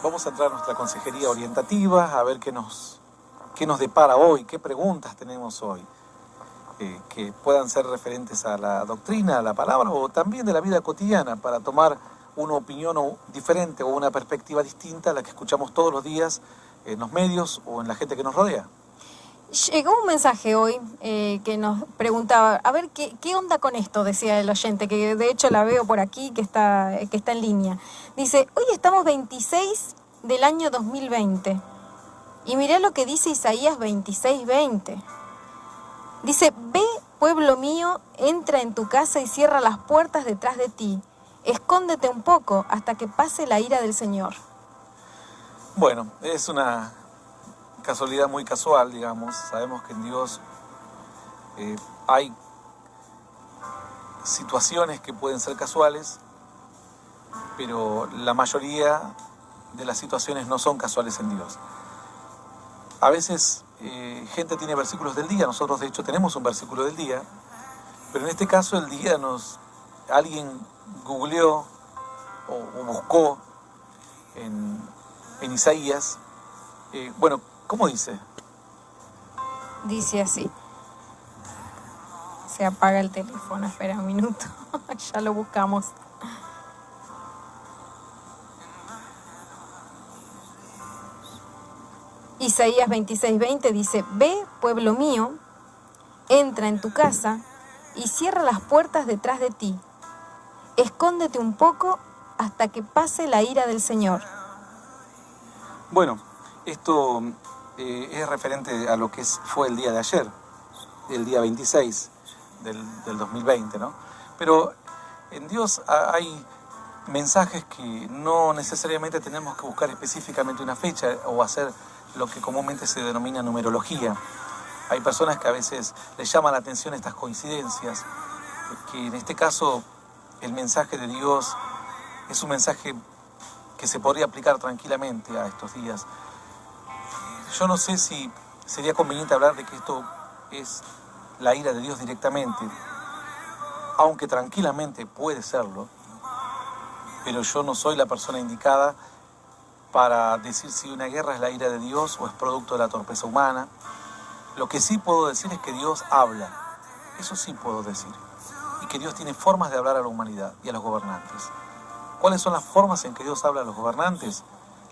vamos a entrar a nuestra consejería orientativa, a ver qué nos depara hoy, qué preguntas tenemos hoy, que puedan ser referentes a la doctrina, a la palabra, o también de la vida cotidiana, para tomar una opinión diferente o una perspectiva distinta a la que escuchamos todos los días en los medios o en la gente que nos rodea. Llegó un mensaje hoy que nos preguntaba, a ver, ¿qué onda con esto? Decía el oyente, que de hecho la veo por aquí, que está en línea. Dice, hoy estamos 26 del año 2020. Y mirá lo que dice Isaías 26:20. Dice, ve, pueblo mío, entra en tu casa y cierra las puertas detrás de ti. Escóndete un poco hasta que pase la ira del Señor. Bueno, es una casualidad muy casual, digamos. Sabemos que en Dios hay situaciones que pueden ser casuales, pero la mayoría de las situaciones no son casuales en Dios. A veces gente tiene versículos del día, nosotros de hecho tenemos un versículo del día, pero en este caso el día alguien googleó o buscó en Isaías. Bueno, ¿cómo dice? Dice así. Se apaga el teléfono, espera un minuto, ya lo buscamos. Isaías 26:20 dice, ve, pueblo mío, entra en tu casa y cierra las puertas detrás de ti. Escóndete un poco hasta que pase la ira del Señor. Bueno, esto es referente a lo que fue el día de ayer, el día 26 del 2020, ¿no? Pero en Dios hay mensajes que no necesariamente tenemos que buscar específicamente una fecha o hacer lo que comúnmente se denomina numerología. Hay personas que a veces les llama la atención estas coincidencias, que en este caso el mensaje de Dios es un mensaje que se podría aplicar tranquilamente a estos días. Yo no sé si sería conveniente hablar de que esto es la ira de Dios directamente, aunque tranquilamente puede serlo, pero yo no soy la persona indicada para decir si una guerra es la ira de Dios o es producto de la torpeza humana. Lo que sí puedo decir es que Dios habla, eso sí puedo decir, y que Dios tiene formas de hablar a la humanidad y a los gobernantes. ¿Cuáles son las formas en que Dios habla a los gobernantes?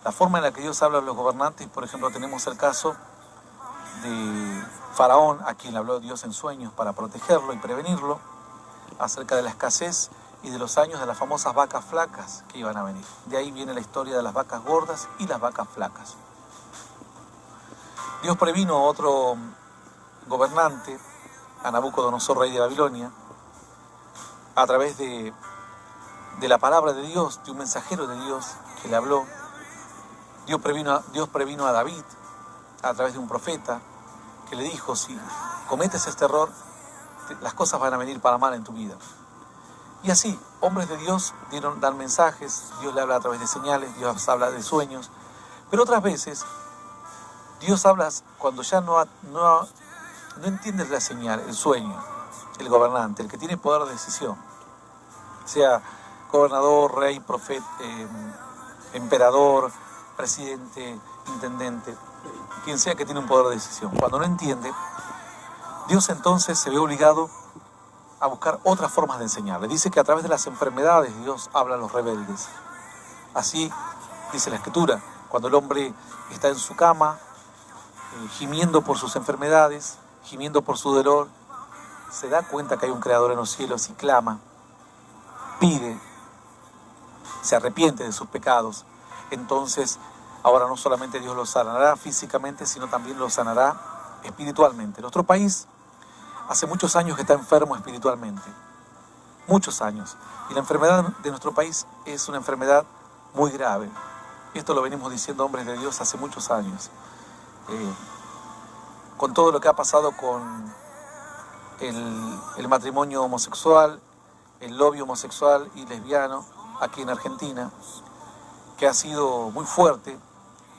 La forma en la que Dios habla a los gobernantes, por ejemplo, tenemos el caso de Faraón, a quien le habló Dios en sueños para protegerlo y prevenirlo, acerca de la escasez y de los años de las famosas vacas flacas que iban a venir. De ahí viene la historia de las vacas gordas y las vacas flacas. Dios previno a otro gobernante, a Nabucodonosor, rey de Babilonia, a través de la palabra de Dios, de un mensajero de Dios que le habló. Dios previno a David a través de un profeta que le dijo, si cometes este error, las cosas van a venir para mal en tu vida. Y así, hombres de Dios dan mensajes, Dios le habla a través de señales, Dios habla de sueños, pero otras veces Dios habla cuando ya no entiende la señal, el sueño, el gobernante, el que tiene poder de decisión, sea gobernador, rey, profeta, emperador, presidente, intendente, quien sea que tiene un poder de decisión. Cuando no entiende, Dios entonces se ve obligado a buscar otras formas de enseñarle. Dice que a través de las enfermedades Dios habla a los rebeldes. Así dice la Escritura, cuando el hombre está en su cama, gimiendo por sus enfermedades, gimiendo por su dolor, se da cuenta que hay un Creador en los cielos y clama, pide, se arrepiente de sus pecados. Entonces, ahora no solamente Dios lo sanará físicamente, sino también lo sanará espiritualmente. Nuestro país hace muchos años que está enfermo espiritualmente, muchos años. Y la enfermedad de nuestro país es una enfermedad muy grave. Esto lo venimos diciendo hombres de Dios hace muchos años. Con todo lo que ha pasado con el matrimonio homosexual, el lobby homosexual y lesbiano aquí en Argentina, que ha sido muy fuerte,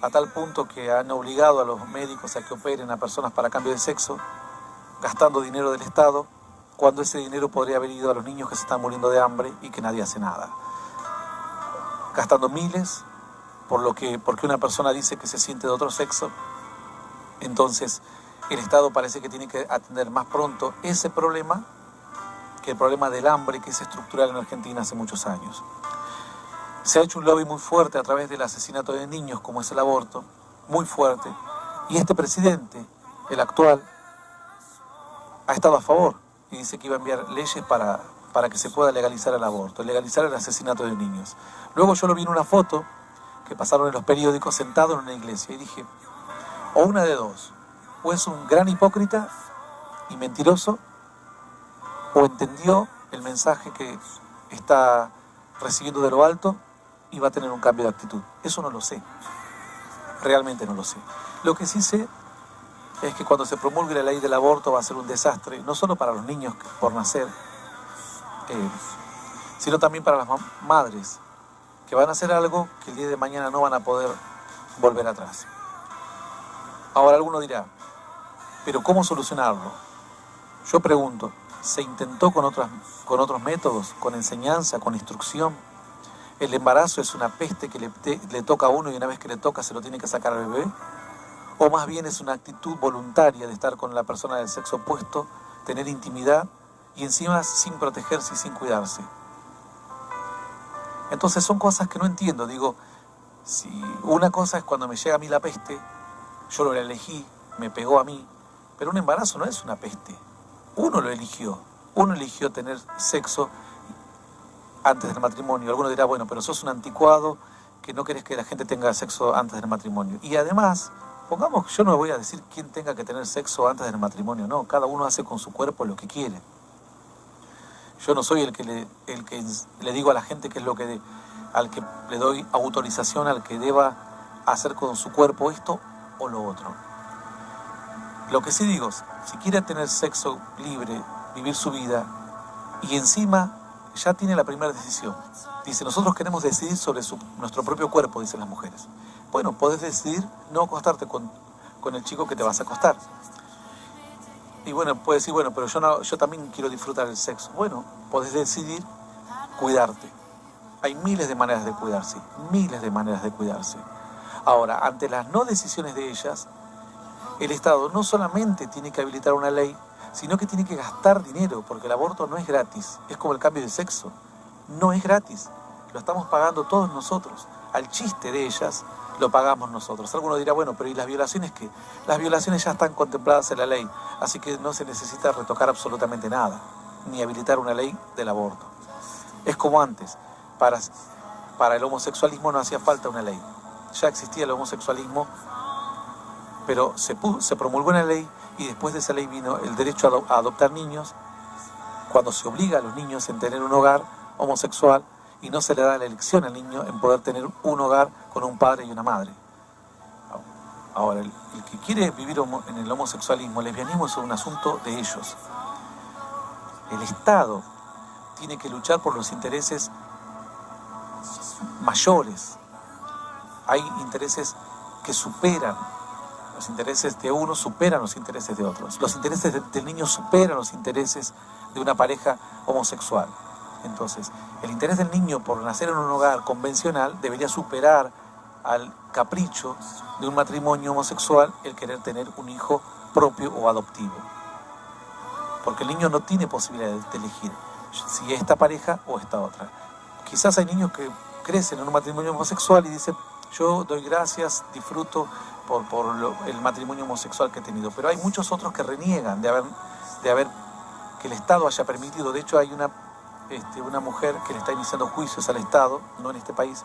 a tal punto que han obligado a los médicos a que operen a personas para cambio de sexo, gastando dinero del Estado, cuando ese dinero podría haber ido a los niños que se están muriendo de hambre y que nadie hace nada. Gastando miles porque una persona dice que se siente de otro sexo, entonces el Estado parece que tiene que atender más pronto ese problema que el problema del hambre que es estructural en Argentina hace muchos años. Se ha hecho un lobby muy fuerte a través del asesinato de niños, como es el aborto, muy fuerte, y este presidente, el actual, ha estado a favor y dice que iba a enviar leyes para que se pueda legalizar el aborto, legalizar el asesinato de niños. Luego yo lo vi en una foto que pasaron en los periódicos sentado en una iglesia y dije, o una de dos, o es un gran hipócrita y mentiroso, o entendió el mensaje que está recibiendo de lo alto y va a tener un cambio de actitud. Eso no lo sé, realmente no lo sé. Lo que sí sé es que cuando se promulgue la ley del aborto va a ser un desastre, no solo para los niños por nacer, sino también para las madres, que van a hacer algo que el día de mañana no van a poder volver atrás. Ahora alguno dirá, ¿pero cómo solucionarlo? Yo pregunto, ¿se intentó con otros métodos, con enseñanza, con instrucción? ¿El embarazo es una peste que le toca a uno y una vez que le toca se lo tiene que sacar al bebé? ¿O más bien es una actitud voluntaria de estar con la persona del sexo opuesto, tener intimidad y encima sin protegerse y sin cuidarse? Entonces son cosas que no entiendo. Digo, si una cosa es cuando me llega a mí la peste, yo lo elegí, me pegó a mí, pero un embarazo no es una peste. Uno lo eligió. Uno eligió tener sexo antes del matrimonio. Alguno dirá, bueno, pero sos un anticuado que no querés que la gente tenga sexo antes del matrimonio. Y además, pongamos, yo no voy a decir quién tenga que tener sexo antes del matrimonio, no. Cada uno hace con su cuerpo lo que quiere. Yo no soy el que le digo a la gente qué es lo que al que le doy autorización al que deba hacer con su cuerpo esto o lo otro. Lo que sí digo, si quiere tener sexo libre, vivir su vida, y encima ya tiene la primera decisión. Dice, nosotros queremos decidir sobre nuestro propio cuerpo, dicen las mujeres. Bueno, podés decidir no acostarte con el chico que te vas a acostar. Y bueno, puedes decir, bueno, pero yo también quiero disfrutar el sexo. Bueno, podés decidir cuidarte. Hay miles de maneras de cuidarse, miles de maneras de cuidarse. Ahora, ante las no decisiones de ellas, el Estado no solamente tiene que habilitar una ley, sino que tiene que gastar dinero, porque el aborto no es gratis, es como el cambio de sexo, no es gratis, lo estamos pagando todos nosotros, al chiste de ellas lo pagamos nosotros. Alguno dirá, bueno, pero ¿y las violaciones qué? Las violaciones ya están contempladas en la ley, así que no se necesita retocar absolutamente nada, ni habilitar una ley del aborto. Es como antes, para el homosexualismo no hacía falta una ley, ya existía el homosexualismo, pero se promulgó una ley y después de esa ley vino el derecho a adoptar niños, cuando se obliga a los niños en tener un hogar homosexual y no se le da la elección al niño en poder tener un hogar con un padre y una madre. Ahora, el que quiere vivir en el homosexualismo, el lesbianismo es un asunto de ellos. El Estado tiene que luchar por los intereses mayores. Hay intereses que superan. Los intereses de uno superan los intereses de otros. Los intereses del niño superan los intereses de una pareja homosexual. Entonces, el interés del niño por nacer en un hogar convencional debería superar al capricho de un matrimonio homosexual el querer tener un hijo propio o adoptivo. Porque el niño no tiene posibilidad de elegir si esta pareja o esta otra. Quizás hay niños que crecen en un matrimonio homosexual y dicen, yo doy gracias, disfruto por el matrimonio homosexual que he tenido. Pero hay muchos otros que reniegan de haber que el Estado haya permitido. De hecho, hay una mujer que le está iniciando juicios al Estado, no en este país,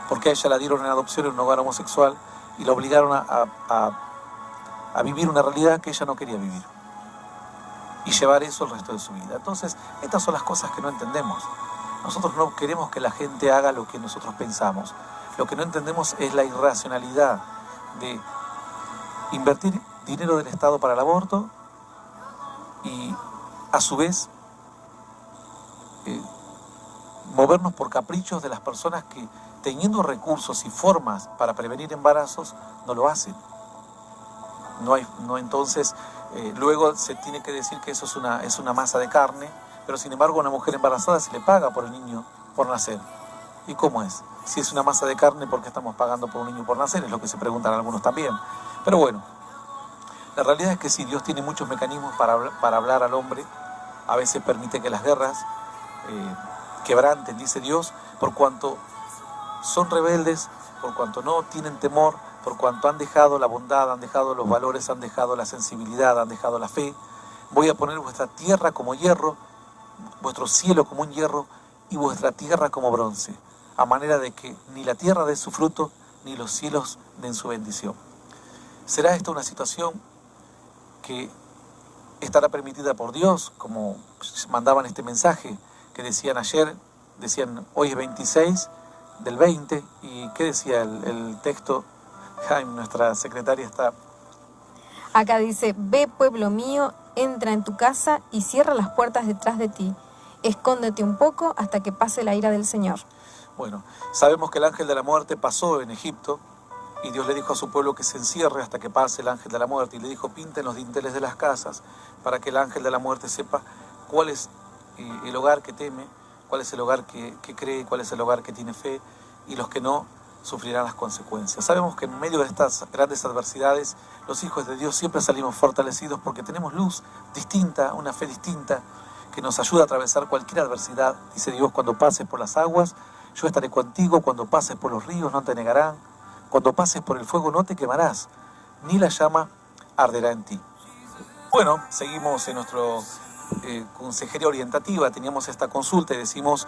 porque a ella la dieron en adopción en un hogar homosexual y la obligaron a vivir una realidad que ella no quería vivir y llevar eso el resto de su vida. Entonces, estas son las cosas que no entendemos. Nosotros no queremos que la gente haga lo que nosotros pensamos. Lo que no entendemos es la irracionalidad de invertir dinero del Estado para el aborto y, a su vez, movernos por caprichos de las personas que, teniendo recursos y formas para prevenir embarazos, no lo hacen. Entonces, luego se tiene que decir que eso es una masa de carne, pero sin embargo a una mujer embarazada se le paga por el niño por nacer. ¿Y cómo es? Si es una masa de carne, ¿por qué estamos pagando por un niño por nacer? Es lo que se preguntan algunos también. Pero bueno, la realidad es que sí, Dios tiene muchos mecanismos para hablar al hombre. A veces permite que las guerras quebranten, dice Dios, por cuanto son rebeldes, por cuanto no tienen temor, por cuanto han dejado la bondad, han dejado los valores, han dejado la sensibilidad, han dejado la fe. Voy a poner vuestra tierra como hierro, vuestro cielo como un hierro y vuestra tierra como bronce, a manera de que ni la tierra dé su fruto, ni los cielos den su bendición. ¿Será esta una situación que estará permitida por Dios, como mandaban este mensaje que decían ayer? Decían, hoy es 26 del 20, ¿y qué decía el texto? Jaime, nuestra secretaria, está... Acá dice, ve pueblo mío, entra en tu casa y cierra las puertas detrás de ti. Escóndete un poco hasta que pase la ira del Señor. Bueno, sabemos que el ángel de la muerte pasó en Egipto y Dios le dijo a su pueblo que se encierre hasta que pase el ángel de la muerte, y le dijo, pinten los dinteles de las casas para que el ángel de la muerte sepa cuál es el hogar que teme, cuál es el hogar que cree, cuál es el hogar que tiene fe, y los que no sufrirán las consecuencias. Sabemos que en medio de estas grandes adversidades, los hijos de Dios siempre salimos fortalecidos porque tenemos luz distinta, una fe distinta, que nos ayuda a atravesar cualquier adversidad. Dice Dios, cuando pases por las aguas, yo estaré contigo, cuando pases por los ríos, no te negarán, cuando pases por el fuego, no te quemarás, ni la llama arderá en ti. Bueno, seguimos en nuestro consejería orientativa, teníamos esta consulta y decimos,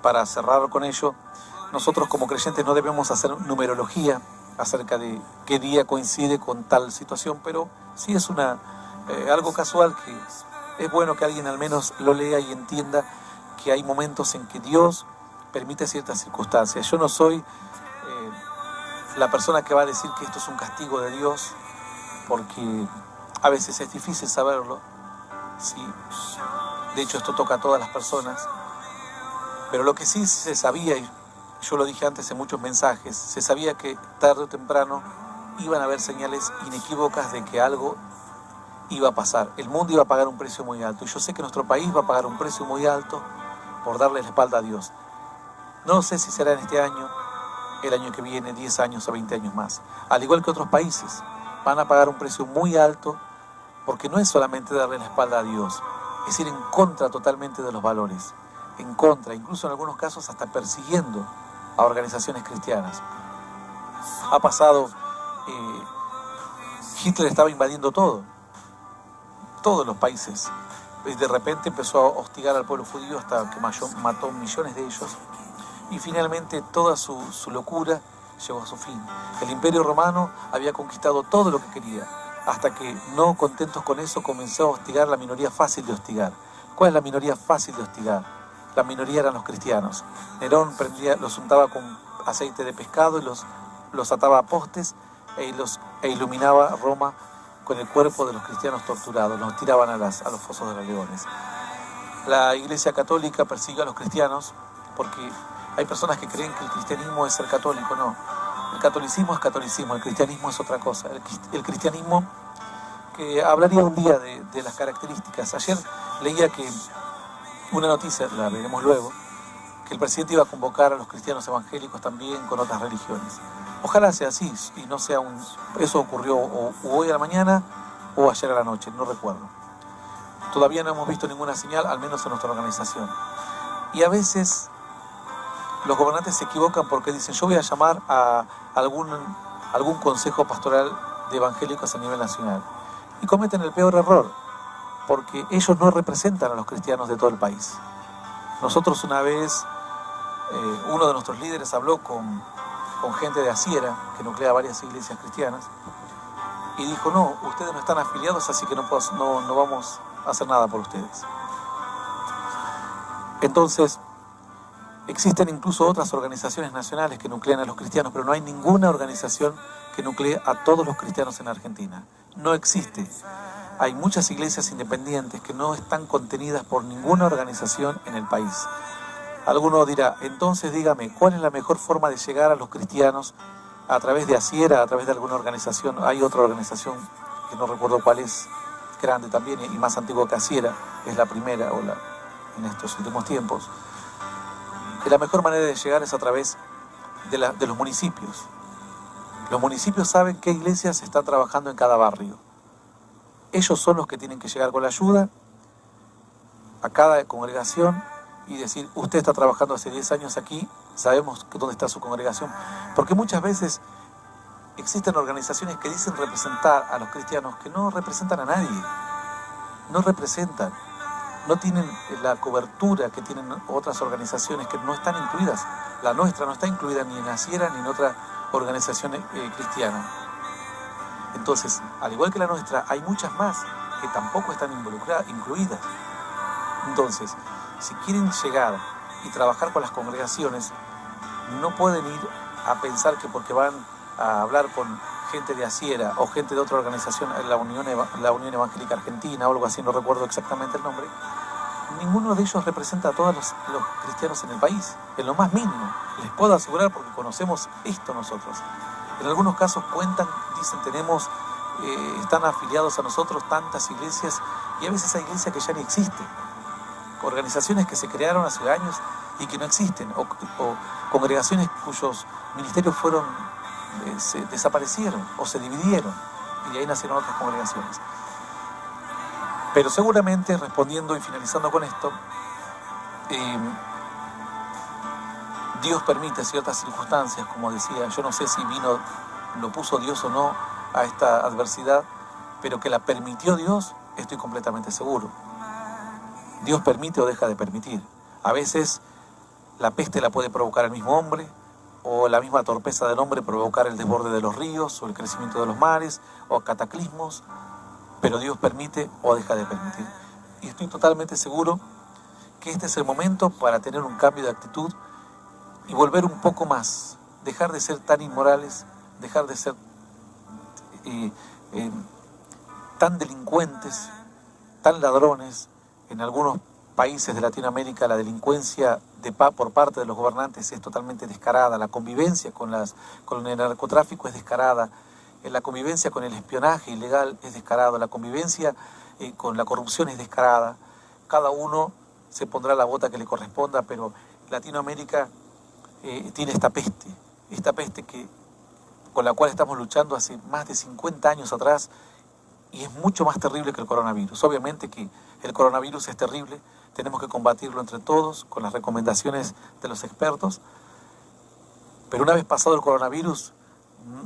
para cerrar con ello, nosotros como creyentes no debemos hacer numerología acerca de qué día coincide con tal situación, pero sí es algo casual que es bueno que alguien al menos lo lea y entienda que hay momentos en que Dios permite ciertas circunstancias. Yo no soy la persona que va a decir que esto es un castigo de Dios, porque a veces es difícil saberlo. Sí. De hecho, esto toca a todas las personas. Pero lo que sí se sabía, y yo lo dije antes en muchos mensajes, se sabía que tarde o temprano iban a haber señales inequívocas de que algo iba a pasar. El mundo iba a pagar un precio muy alto. Y yo sé que nuestro país va a pagar un precio muy alto por darle la espalda a Dios. No sé si será en este año, el año que viene, 10 años o 20 años más. Al igual que otros países, van a pagar un precio muy alto, porque no es solamente darle la espalda a Dios, es ir en contra totalmente de los valores, en contra, incluso en algunos casos hasta persiguiendo a organizaciones cristianas. Ha pasado, Hitler estaba invadiendo todos los países, y de repente empezó a hostigar al pueblo judío hasta que mató millones de ellos, y finalmente toda su locura llegó a su fin. El Imperio Romano había conquistado todo lo que quería, hasta que, no contentos con eso, comenzó a hostigar la minoría fácil de hostigar. ¿Cuál es la minoría fácil de hostigar? La minoría eran los cristianos. Nerón los untaba con aceite de pescado y los ataba a postes e iluminaba Roma con el cuerpo de los cristianos torturados. Los tiraban a los fosos de los leones. La Iglesia Católica persiguió a los cristianos porque hay personas que creen que el cristianismo es ser católico. No, el catolicismo es catolicismo, el cristianismo es otra cosa. El cristianismo, que hablaría un día de las características. Ayer leía que una noticia, la veremos luego, que el presidente iba a convocar a los cristianos evangélicos también con otras religiones. Ojalá sea así y no sea eso ocurrió o hoy a la mañana o ayer a la noche, no recuerdo. Todavía no hemos visto ninguna señal, al menos en nuestra organización. Y a veces los gobernantes se equivocan porque dicen, yo voy a llamar a algún consejo pastoral de evangélicos a nivel nacional. Y cometen el peor error, porque ellos no representan a los cristianos de todo el país. Nosotros una vez, uno de nuestros líderes habló con gente de Asiera, que nuclea varias iglesias cristianas, y dijo, no, ustedes no están afiliados, así que no vamos a hacer nada por ustedes. Entonces, existen incluso otras organizaciones nacionales que nuclean a los cristianos, pero no hay ninguna organización que nuclee a todos los cristianos en Argentina. No existe. Hay muchas iglesias independientes que no están contenidas por ninguna organización en el país. Alguno dirá, entonces dígame, ¿cuál es la mejor forma de llegar a los cristianos? ¿A través de Asiera, a través de alguna organización? Hay otra organización, que no recuerdo cuál es, grande también y más antigua que Asiera, es la primera en estos últimos tiempos. Que la mejor manera de llegar es a través de los municipios. Los municipios saben qué iglesias están trabajando en cada barrio. Ellos son los que tienen que llegar con la ayuda a cada congregación y decir, usted está trabajando hace 10 años aquí, sabemos dónde está su congregación. Porque muchas veces existen organizaciones que dicen representar a los cristianos que no representan a nadie. No representan. No tienen la cobertura que tienen otras organizaciones que no están incluidas. La nuestra no está incluida ni en Asiera ni en otra organización cristiana. Entonces, al igual que la nuestra, hay muchas más que tampoco están incluidas. Entonces, si quieren llegar y trabajar con las congregaciones, no pueden ir a pensar que porque van a hablar con gente de Asiera o gente de otra organización, la Unión Evangélica Argentina o algo así, no recuerdo exactamente el nombre, ninguno de ellos representa a todos los cristianos en el país, en lo más mínimo. Les puedo asegurar porque conocemos esto nosotros. En algunos casos cuentan, dicen, están afiliados a nosotros tantas iglesias, y a veces hay iglesias que ya ni existen, organizaciones que se crearon hace años y que no existen, o congregaciones cuyos ministerios se desaparecieron o se dividieron, y de ahí nacieron otras congregaciones. Pero seguramente, respondiendo y finalizando con esto, Dios permite ciertas circunstancias, como decía, yo no sé si lo puso Dios o no a esta adversidad, pero que la permitió Dios, estoy completamente seguro. Dios permite o deja de permitir. A veces la peste la puede provocar el mismo hombre, o la misma torpeza del hombre provocar el desborde de los ríos, o el crecimiento de los mares, o cataclismos, pero Dios permite o deja de permitir. Y estoy totalmente seguro que este es el momento para tener un cambio de actitud y volver un poco más, dejar de ser tan inmorales, dejar de ser tan delincuentes, tan ladrones. En algunos países de Latinoamérica la delincuencia por parte de los gobernantes es totalmente descarada, la convivencia con el narcotráfico es descarada, la convivencia con el espionaje ilegal es descarado, la convivencia con la corrupción es descarada. Cada uno se pondrá la bota que le corresponda, pero Latinoamérica tiene esta peste con la cual estamos luchando hace más de 50 años atrás, y es mucho más terrible que el coronavirus. Obviamente que el coronavirus es terrible, tenemos que combatirlo entre todos con las recomendaciones de los expertos, pero una vez pasado el coronavirus,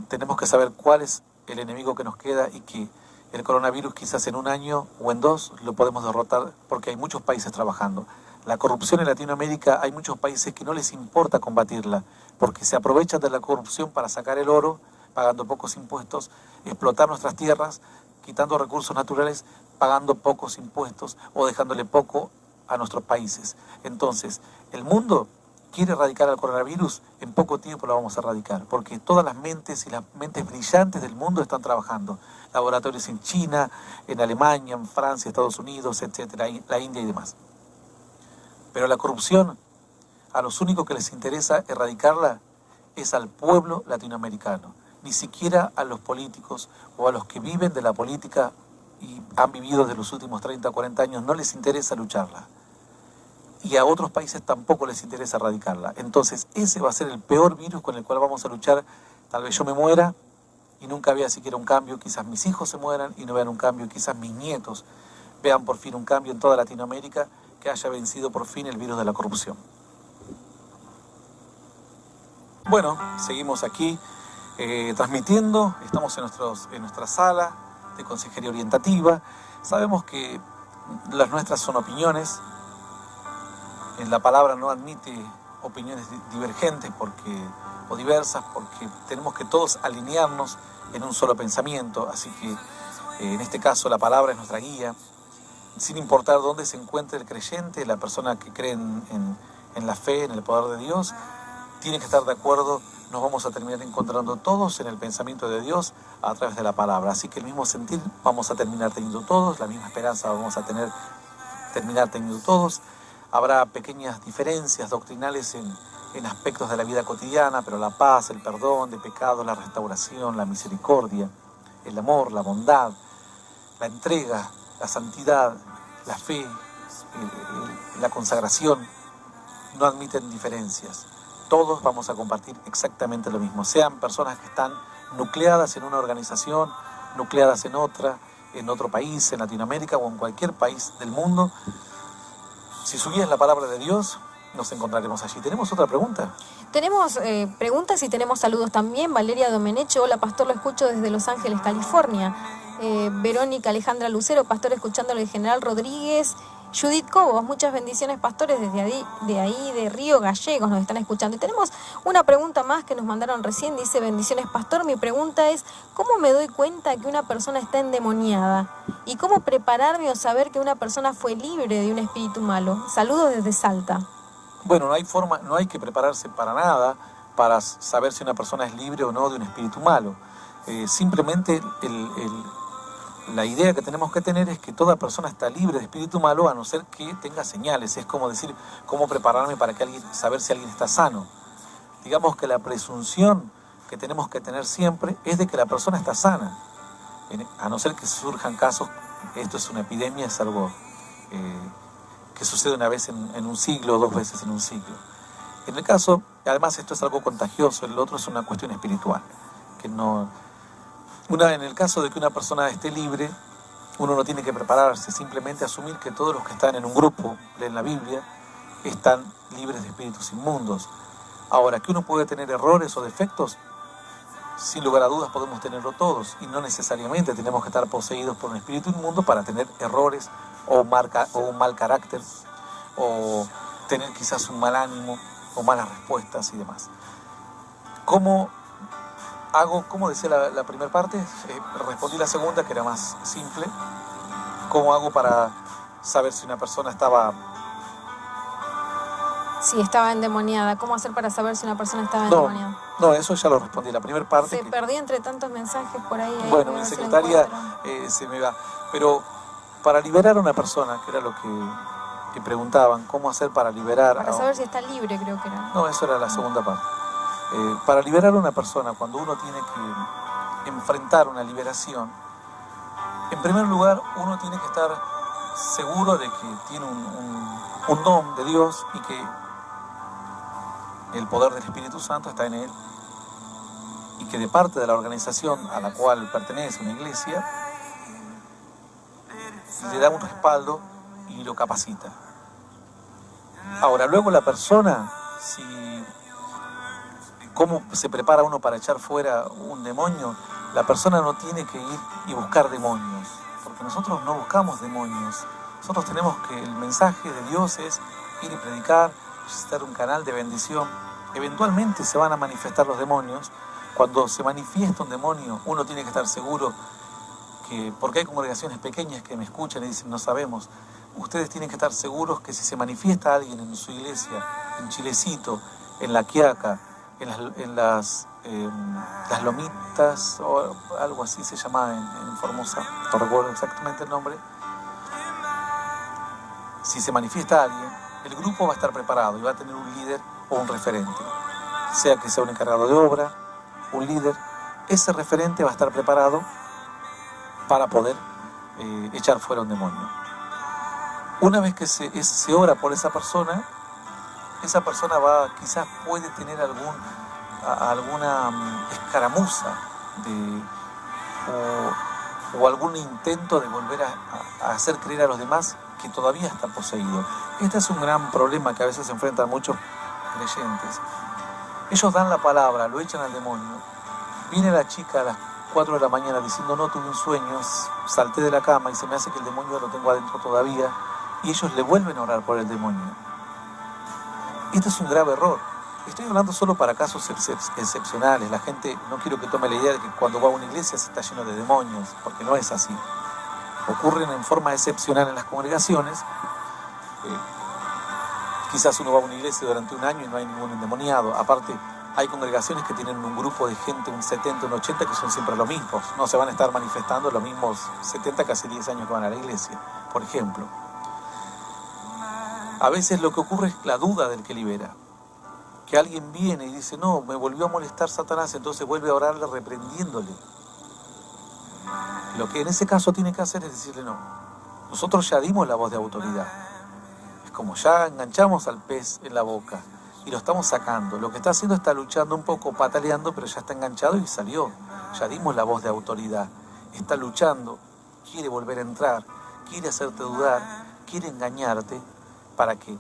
tenemos que saber cuál es el enemigo que nos queda, y que el coronavirus quizás en 1 año o en 2 lo podemos derrotar, porque hay muchos países trabajando. La corrupción en Latinoamérica, hay muchos países que no les importa combatirla, porque se aprovechan de la corrupción para sacar el oro, pagando pocos impuestos, explotar nuestras tierras, quitando recursos naturales, pagando pocos impuestos o dejándole poco a nuestros países. Entonces, el mundo quiere erradicar al coronavirus, en poco tiempo lo vamos a erradicar, porque todas las mentes y las mentes brillantes del mundo están trabajando. Laboratorios en China, en Alemania, en Francia, Estados Unidos, etcétera, la India y demás. Pero la corrupción, a los únicos que les interesa erradicarla es al pueblo latinoamericano. Ni siquiera a los políticos o a los que viven de la política y han vivido desde los últimos 30 o 40 años, no les interesa lucharla. Y a otros países tampoco les interesa erradicarla. Entonces, ese va a ser el peor virus con el cual vamos a luchar. Tal vez yo me muera y nunca vea siquiera un cambio. Quizás mis hijos se mueran y no vean un cambio. Quizás mis nietos vean por fin un cambio en toda Latinoamérica, que haya vencido por fin el virus de la corrupción. Bueno, seguimos aquí transmitiendo. Estamos en nuestra sala de consejería orientativa. Sabemos que las nuestras son opiniones. La palabra no admite opiniones divergentes o diversas, porque tenemos que todos alinearnos en un solo pensamiento. Así que en este caso la palabra es nuestra guía, sin importar dónde se encuentre el creyente, la persona que cree en la fe, en el poder de Dios, tiene que estar de acuerdo. Nos vamos a terminar encontrando todos en el pensamiento de Dios a través de la palabra. Así que el mismo sentir vamos a terminar teniendo todos, la misma esperanza vamos a terminar teniendo todos. Habrá pequeñas diferencias doctrinales en aspectos de la vida cotidiana, pero la paz, el perdón de pecados, la restauración, la misericordia, el amor, la bondad, la entrega, la santidad, la fe, la consagración, no admiten diferencias. todos vamos a compartir exactamente lo mismo. Sean personas que están nucleadas en una organización, nucleadas en otra, en otro país, en Latinoamérica o en cualquier país del mundo. Si subías la palabra de Dios, nos encontraremos allí. ¿Tenemos otra pregunta? Tenemos preguntas y tenemos saludos también. Valeria Domenecho, hola pastor, lo escucho desde Los Ángeles, California. Verónica Alejandra Lucero, pastor, escuchándolo de General Rodríguez. Judith Cobos, muchas bendiciones, pastores, desde ahí de Río Gallegos nos están escuchando. Y tenemos una pregunta más que nos mandaron recién, dice: bendiciones, pastor, mi pregunta es, ¿cómo me doy cuenta que una persona está endemoniada? ¿Y cómo prepararme o saber que una persona fue libre de un espíritu malo? Saludos desde Salta. Bueno, no hay que prepararse para nada para saber si una persona es libre o no de un espíritu malo. Simplemente la idea que tenemos que tener es que toda persona está libre de espíritu malo, a no ser que tenga señales. Es como decir, cómo prepararme para saber si alguien está sano. Digamos que la presunción que tenemos que tener siempre es de que la persona está sana. A no ser que surjan casos, esto es una epidemia, es algo que sucede una vez en un siglo o dos veces en un siglo. En el caso, además esto es algo contagioso, el otro es una cuestión espiritual, en el caso de que una persona esté libre, uno no tiene que prepararse, simplemente asumir que todos los que están en un grupo, leen la Biblia, están libres de espíritus inmundos. Ahora, que uno puede tener errores o defectos, sin lugar a dudas podemos tenerlo todos, y no necesariamente tenemos que estar poseídos por un espíritu inmundo para tener errores o un mal carácter, o tener quizás un mal ánimo, o malas respuestas y demás. ¿Cómo decía la primera parte? Respondí la segunda, que era más simple. ¿Cómo hago para saber si una persona estaba endemoniada? ¿Cómo hacer para saber si una persona estaba endemoniada? No, eso ya lo respondí. La primera parte... Se perdí entre tantos mensajes por ahí. Bueno, mi secretaria se me va. Pero para liberar a una persona, que era lo que preguntaban, ¿cómo hacer para liberar? Para saber si está libre, creo que era. No, eso era la segunda parte. Para liberar a una persona, cuando uno tiene que enfrentar una liberación, en primer lugar uno tiene que estar seguro de que tiene un don de Dios y que el poder del Espíritu Santo está en él, y que de parte de la organización a la cual pertenece una iglesia le da un respaldo y lo capacita. Ahora, luego la persona, ¿cómo se prepara uno para echar fuera un demonio? La persona no tiene que ir y buscar demonios, porque nosotros no buscamos demonios. Nosotros tenemos que, el mensaje de Dios es ir y predicar, ser un canal de bendición. Eventualmente se van a manifestar los demonios. Cuando se manifiesta un demonio, uno tiene que estar seguro que, porque hay congregaciones pequeñas que me escuchan y dicen, no sabemos. Ustedes tienen que estar seguros que si se manifiesta alguien en su iglesia, en Chilecito, en La Quiaca, en las Lomitas, o algo así se llama en Formosa, no recuerdo exactamente el nombre. Si se manifiesta alguien, el grupo va a estar preparado y va a tener un líder o un referente, sea que sea un encargado de obra, un líder. Ese referente va a estar preparado para poder echar fuera un demonio. Una vez que se ora por esa persona quizás puede tener alguna escaramuza o algún intento de volver a hacer creer a los demás que todavía está poseído. Este es un gran problema que a veces se enfrentan muchos creyentes. Ellos dan la palabra, lo echan al demonio. Viene la chica a las 4 de la mañana diciendo, no, tuve un sueño, salté de la cama y se me hace que el demonio lo tengo adentro todavía, y ellos le vuelven a orar por el demonio. Este es un grave error. Estoy hablando solo para casos excepcionales. La gente, no quiero que tome la idea de que cuando va a una iglesia se está lleno de demonios, porque no es así. Ocurren en forma excepcional en las congregaciones. Quizás uno va a una iglesia durante un año y no hay ningún endemoniado. Aparte, hay congregaciones que tienen un grupo de gente, un 70, un 80, que son siempre los mismos. No se van a estar manifestando los mismos 70 que hace 10 años que van a la iglesia, por ejemplo. A veces lo que ocurre es la duda del que libera. Que alguien viene y dice, no, me volvió a molestar Satanás, entonces vuelve a orarle reprendiéndole. Lo que en ese caso tiene que hacer es decirle, no, nosotros ya dimos la voz de autoridad. Es como ya enganchamos al pez en la boca, y lo estamos sacando. Lo que está haciendo está luchando un poco, pataleando, pero ya está enganchado y salió. Ya dimos la voz de autoridad. Está luchando, quiere volver a entrar, quiere hacerte dudar, quiere engañarte para que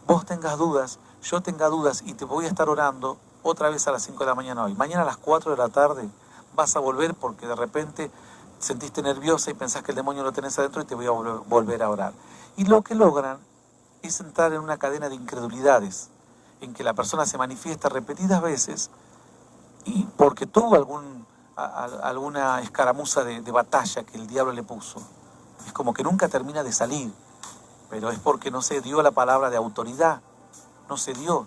vos tengas dudas, yo tenga dudas y te voy a estar orando otra vez a las 5 de la mañana hoy. Mañana a las 4 de la tarde vas a volver porque de repente sentiste nerviosa y pensás que el demonio lo tenés adentro y te voy a volver a orar. Y lo que logran es entrar en una cadena de incredulidades, en que la persona se manifiesta repetidas veces y porque tuvo alguna escaramuza de batalla que el diablo le puso. Es como que nunca termina de salir, pero es porque no se dio la palabra de autoridad, no se dio.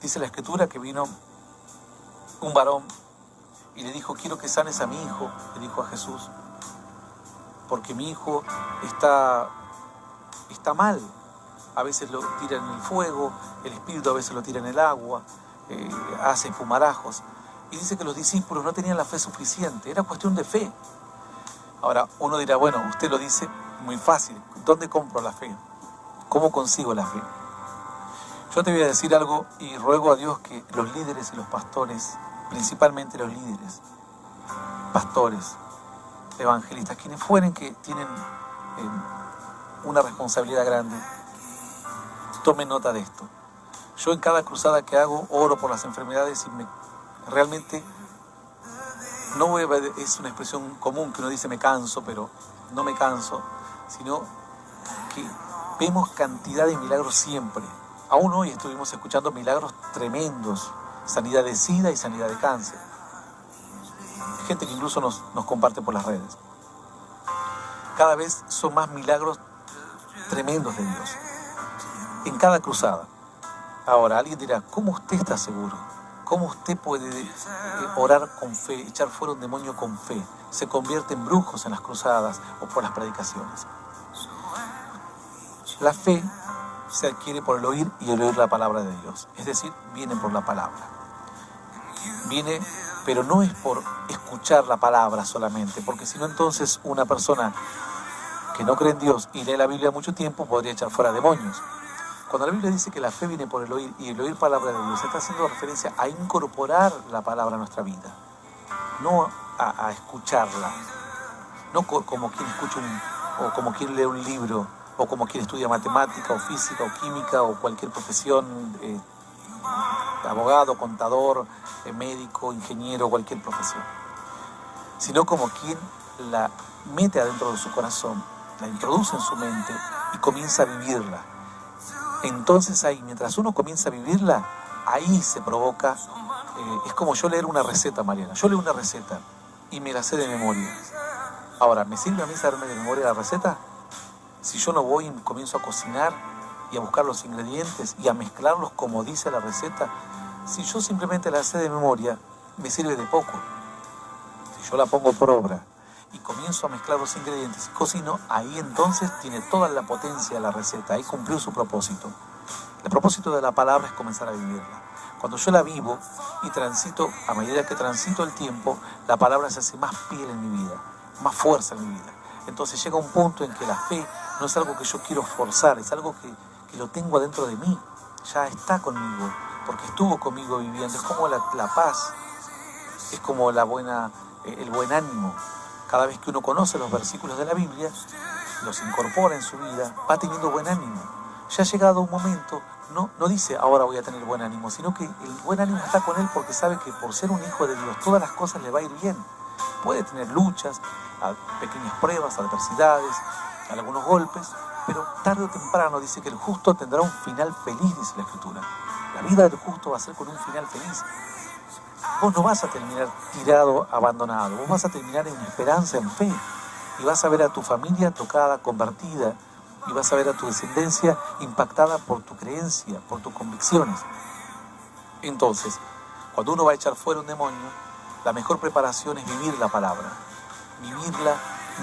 Dice la Escritura que vino un varón y le dijo, quiero que sanes a mi hijo, le dijo a Jesús, porque mi hijo está mal. A veces lo tira en el fuego, el espíritu a veces lo tira en el agua, hace espumarajos. Y dice que los discípulos no tenían la fe suficiente, era cuestión de fe. Ahora, uno dirá, bueno, usted lo dice muy fácil, ¿dónde compro la fe? ¿Cómo consigo la fe? Yo te voy a decir algo y ruego a Dios que los líderes y los pastores, principalmente los líderes, pastores, evangelistas, quienes fueren que tienen una responsabilidad grande, tomen nota de esto. Yo en cada cruzada que hago oro por las enfermedades y realmente es una expresión común que uno dice me canso, pero no me canso, sino que vemos cantidad de milagros siempre. Aún hoy estuvimos escuchando milagros tremendos, sanidad de SIDA y sanidad de cáncer. Gente que incluso nos comparte por las redes. Cada vez son más milagros tremendos de Dios. En cada cruzada. Ahora, alguien dirá, ¿cómo usted está seguro? ¿Cómo usted puede orar con fe, echar fuera un demonio con fe? Se convierte en brujos en las cruzadas o por las predicaciones. La fe se adquiere por el oír y el oír la palabra de Dios. Es decir, viene por la palabra. Viene, pero no es por escuchar la palabra solamente, porque si no entonces una persona que no cree en Dios y lee la Biblia mucho tiempo podría echar fuera demonios. Cuando la Biblia dice que la fe viene por el oír y el oír palabra de Dios, está haciendo referencia a incorporar la palabra a nuestra vida, no a escucharla, no como quien escucha o como quien lee un libro, o como quien estudia matemática o física o química o cualquier profesión, abogado, contador, médico, ingeniero, cualquier profesión, sino como quien la mete adentro de su corazón, la introduce en su mente y comienza a vivirla. Entonces ahí, mientras uno comienza a vivirla, ahí se provoca, es como yo leer una receta, Mariana. Yo leo una receta y me la sé de memoria. Ahora, ¿me sirve a mí saberme de memoria la receta? Si yo no voy y comienzo a cocinar y a buscar los ingredientes y a mezclarlos como dice la receta, si yo simplemente la sé de memoria, me sirve de poco. Si yo la pongo por obra y comienzo a mezclar los ingredientes y cocino, ahí entonces tiene toda la potencia de la receta, ahí cumplió su propósito. El propósito de la palabra es comenzar a vivirla. Cuando yo la vivo y transito, a medida que transito el tiempo, la palabra se hace más piel en mi vida, más fuerza en mi vida. Entonces llega un punto en que la fe no es algo que yo quiero forzar, es algo que lo tengo adentro de mí, ya está conmigo, porque estuvo conmigo viviendo. Es como la paz, es como el buen ánimo. Cada vez que uno conoce los versículos de la Biblia, los incorpora en su vida, va teniendo buen ánimo. Ya ha llegado un momento, no dice ahora voy a tener buen ánimo, sino que el buen ánimo está con él porque sabe que por ser un hijo de Dios todas las cosas le va a ir bien. Puede tener luchas, pequeñas pruebas, adversidades, algunos golpes, pero tarde o temprano dice que el justo tendrá un final feliz, dice la Escritura. La vida del justo va a ser con un final feliz. Vos no vas a terminar tirado, abandonado, vos vas a terminar en esperanza, en fe, y vas a ver a tu familia tocada, convertida, y vas a ver a tu descendencia impactada por tu creencia, por tus convicciones. Entonces, cuando uno va a echar fuera un demonio, la mejor preparación es vivir la palabra, vivirla,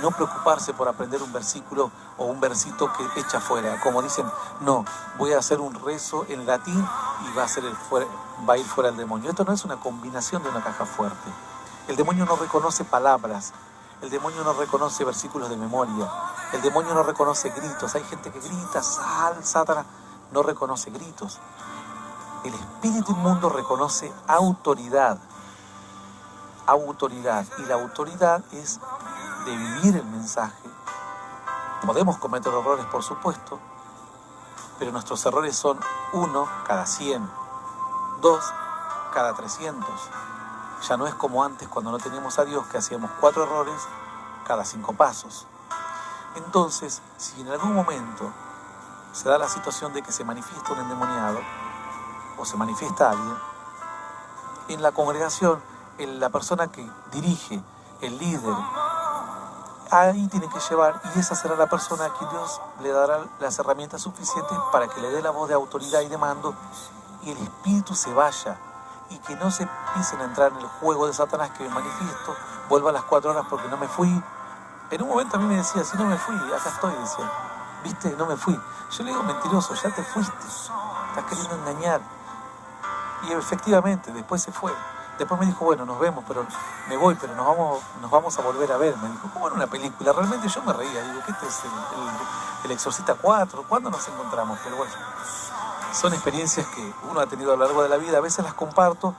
no preocuparse por aprender un versículo o un versito que echa fuera. Como dicen, no, voy a hacer un rezo en latín y va a ir fuera el demonio. Esto no es una combinación de una caja fuerte. El demonio no reconoce palabras, el demonio no reconoce versículos de memoria, el demonio no reconoce gritos. Hay gente que grita, sal, Satanás, no reconoce gritos. El espíritu inmundo reconoce autoridad. Autoridad. Y la autoridad es de vivir el mensaje. Podemos cometer errores, por supuesto, pero nuestros errores son 1 cada 100, 2 cada 300. Ya no es como antes cuando no teníamos a Dios, que hacíamos 4 errores cada 5 pasos. Entonces, si en algún momento se da la situación de que se manifiesta un endemoniado o se manifiesta alguien, en la congregación, la persona que dirige, el líder, ahí tiene que llevar, y esa será la persona a quien Dios le dará las herramientas suficientes para que le dé la voz de autoridad y de mando, y el espíritu se vaya, y que no se empiecen a entrar en el juego de Satanás, que me manifiesto, vuelvo a las 4 horas porque no me fui. En un momento a mí me decía, si no me fui, acá estoy, decía, viste, no me fui. Yo le digo, mentiroso, ya te fuiste, estás queriendo engañar. Y efectivamente, después se fue. Después me dijo, bueno, nos vemos, pero me voy, pero nos vamos a volver a ver. Me dijo, como en una película. Realmente yo me reía. Digo, ¿qué es el Exorcista 4? ¿Cuándo nos encontramos? Pero bueno, son experiencias que uno ha tenido a lo largo de la vida. A veces las comparto,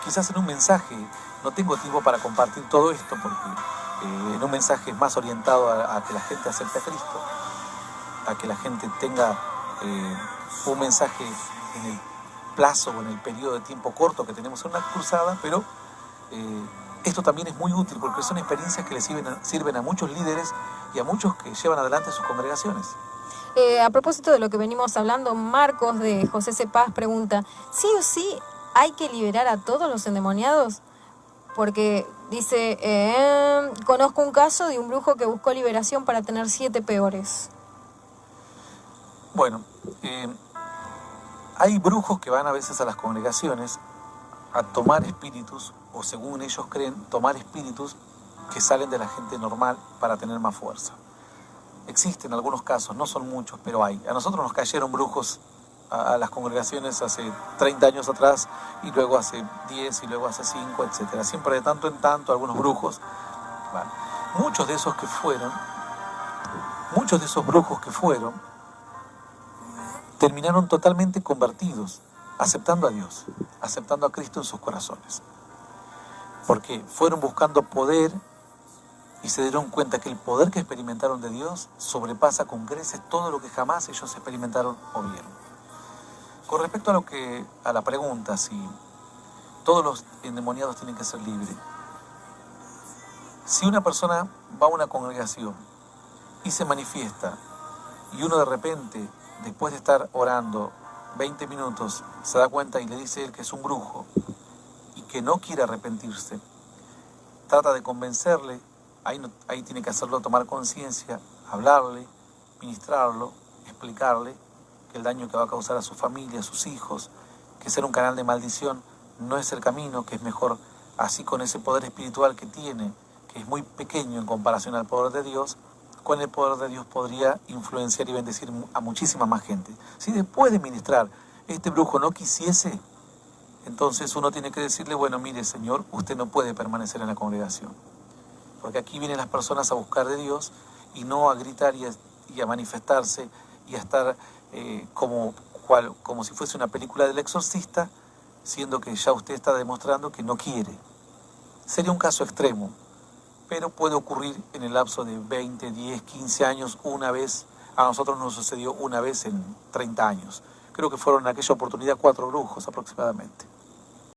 quizás en un mensaje. No tengo tiempo para compartir todo esto, porque en un mensaje más orientado a que la gente acepte a Cristo, a que la gente tenga un mensaje en el plazo o en el periodo de tiempo corto que tenemos en una cruzada, pero esto también es muy útil porque son experiencias que le sirven a muchos líderes y a muchos que llevan adelante sus congregaciones. A propósito de lo que venimos hablando, Marcos de José C. Paz pregunta, ¿sí o sí hay que liberar a todos los endemoniados? Porque dice, conozco un caso de un brujo que buscó liberación para tener 7 peores. Bueno, hay brujos que van a veces a las congregaciones a tomar espíritus, o según ellos creen, tomar espíritus que salen de la gente normal para tener más fuerza. Existen algunos casos, no son muchos, pero hay. A nosotros nos cayeron brujos a las congregaciones hace 30 años atrás, y luego hace 10, y luego hace 5, etc. Siempre de tanto en tanto algunos brujos. Bueno, muchos de esos brujos que fueron, terminaron totalmente convertidos, aceptando a Dios, aceptando a Cristo en sus corazones. Porque fueron buscando poder y se dieron cuenta que el poder que experimentaron de Dios sobrepasa con creces todo lo que jamás ellos experimentaron o vieron. Con respecto a la pregunta si todos los endemoniados tienen que ser libres, si una persona va a una congregación y se manifiesta, y uno de repente, después de estar orando 20 minutos, se da cuenta y le dice él que es un brujo y que no quiere arrepentirse, trata de convencerle, ahí tiene que hacerlo, tomar conciencia, hablarle, ministrarlo, explicarle que el daño que va a causar a su familia, a sus hijos, que ser un canal de maldición no es el camino, que es mejor así con ese poder espiritual que tiene, que es muy pequeño en comparación al poder de Dios. Con el poder de Dios podría influenciar y bendecir a muchísima más gente. Si después de ministrar este brujo no quisiese, entonces uno tiene que decirle, bueno, mire señor, usted no puede permanecer en la congregación. Porque aquí vienen las personas a buscar de Dios y no a gritar y a manifestarse y a estar como si fuese una película del exorcista, siendo que ya usted está demostrando que no quiere. Sería un caso extremo, pero puede ocurrir en el lapso de 20, 10, 15 años una vez. A nosotros nos sucedió una vez en 30 años. Creo que fueron en aquella oportunidad 4 brujos aproximadamente.